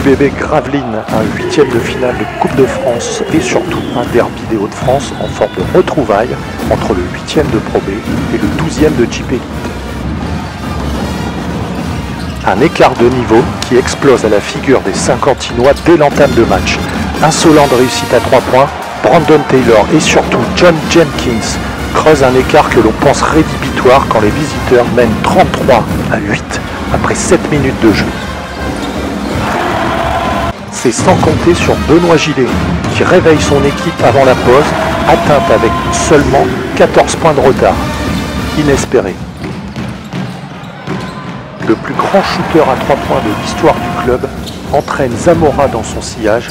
SQBB Gravelines, un huitième de finale de Coupe de France et surtout un derby des Hauts-de-France en forme de retrouvailles entre le huitième de Pro B et le 12e de JP Elite. Un écart de niveau qui explose à la figure des Saint-Quentinois dès l'entame de match. Insolente réussite à 3 points, Brandon Taylor et surtout John Jenkins creusent un écart que l'on pense rédhibitoire quand les visiteurs mènent 33-8 après 7 minutes de jeu. C'est sans compter sur Benoît Gillet qui réveille son équipe avant la pause, atteinte avec seulement 14 points de retard. Inespéré. Le plus grand shooter à 3 points de l'histoire du club entraîne Zamora dans son sillage.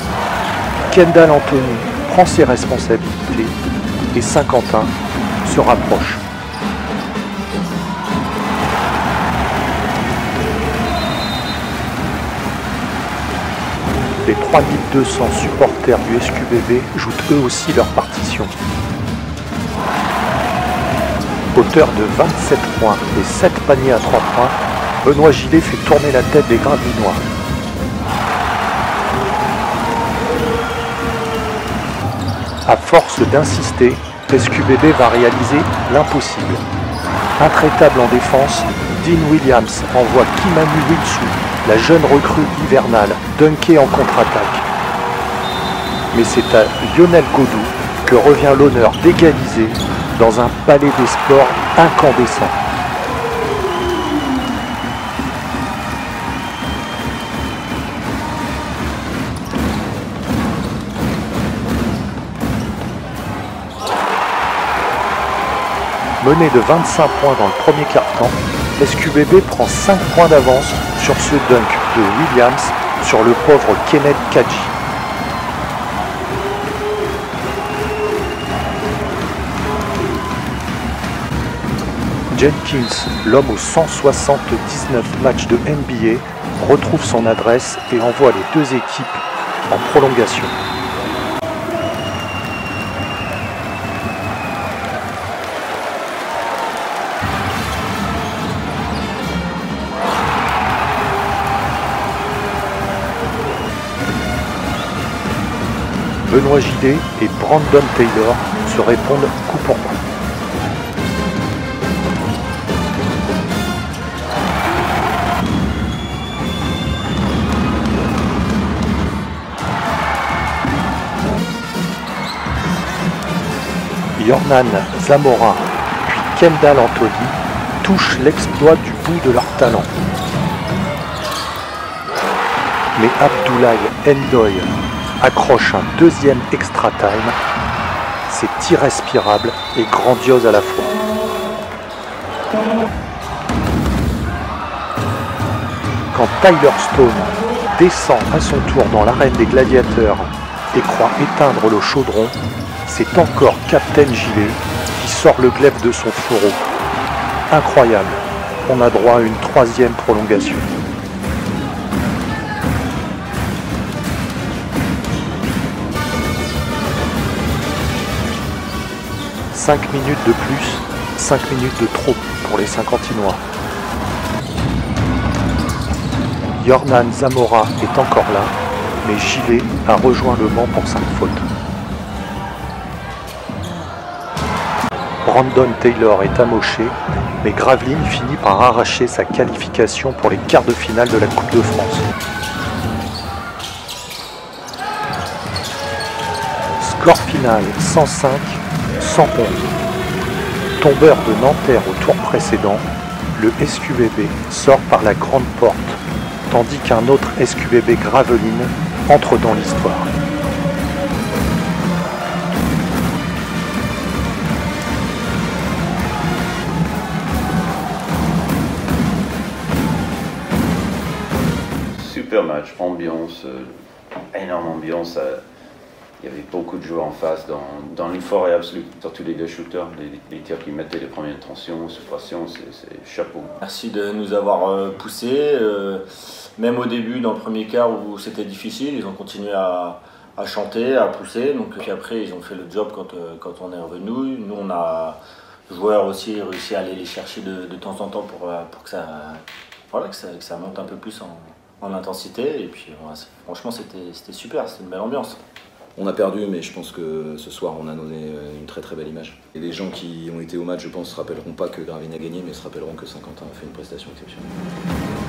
Kendall Anthony prend ses responsabilités et Saint-Quentin se rapproche. Les 3200 supporters du SQBB jouent eux aussi leur partition. Auteur de 27 points et 7 paniers à 3 points, Benoît Gillet fait tourner la tête des Gravelinois. À force d'insister, SQBB va réaliser l'impossible. Intraitable en défense, Dean Williams envoie Kimanu Wilsu, la jeune recrue hivernale, dunker en contre-attaque. Mais c'est à Lionel Godou que revient l'honneur d'égaliser dans un palais des sports incandescent. Mené de 25 points dans le premier quart-temps, SQBB prend 5 points d'avance sur ce dunk de Williams sur le pauvre Kenneth Kadji. Jenkins, l'homme aux 179 matchs de NBA, retrouve son adresse et envoie les deux équipes en prolongation. Benoît Gillet et Brandon Taylor se répondent coup pour coup. Yornan Zamora puis Kendall Anthony touchent l'exploit du bout de leur talent. Mais Abdoulaye Ndoye accroche un deuxième extra time. C'est irrespirable et grandiose à la fois. Quand Tyler Stone descend à son tour dans l'arène des gladiateurs et croit éteindre le chaudron, c'est encore Captain Gillet qui sort le glaive de son fourreau. Incroyable, on a droit à une troisième prolongation. « 5 minutes de plus, 5 minutes de trop pour les Saint-Quentinois. Yornan Zamora est encore là, mais Gillet a rejoint le banc pour 5 fautes. Brandon Taylor est amoché, mais Gravelines finit par arracher sa qualification pour les quarts de finale de la Coupe de France. Score final 105-111. Tombeur de Nanterre au tour précédent, le SQBB sort par la grande porte, tandis qu'un autre SQBB Gravelines entre dans l'histoire. Super match, ambiance, énorme ambiance. Il y avait beaucoup de joueurs en face dans l'euphorie absolue, surtout les deux shooters, les tirs qui mettaient les premières intentions, sous pression, c'est chapeau. Merci de nous avoir poussés, même au début dans le premier quart où c'était difficile, ils ont continué à chanter, à pousser, donc puis après ils ont fait le job quand on est revenu. Nous on a, joueurs aussi, réussi à aller les chercher de temps en temps pour que ça monte un peu plus en intensité. Et puis franchement, c'était super, c'était une belle ambiance. On a perdu, mais je pense que ce soir, on a donné une très très belle image. Et les gens qui ont été au match, je pense, se rappelleront pas que Gravina a gagné, mais se rappelleront que Saint-Quentin a fait une prestation exceptionnelle.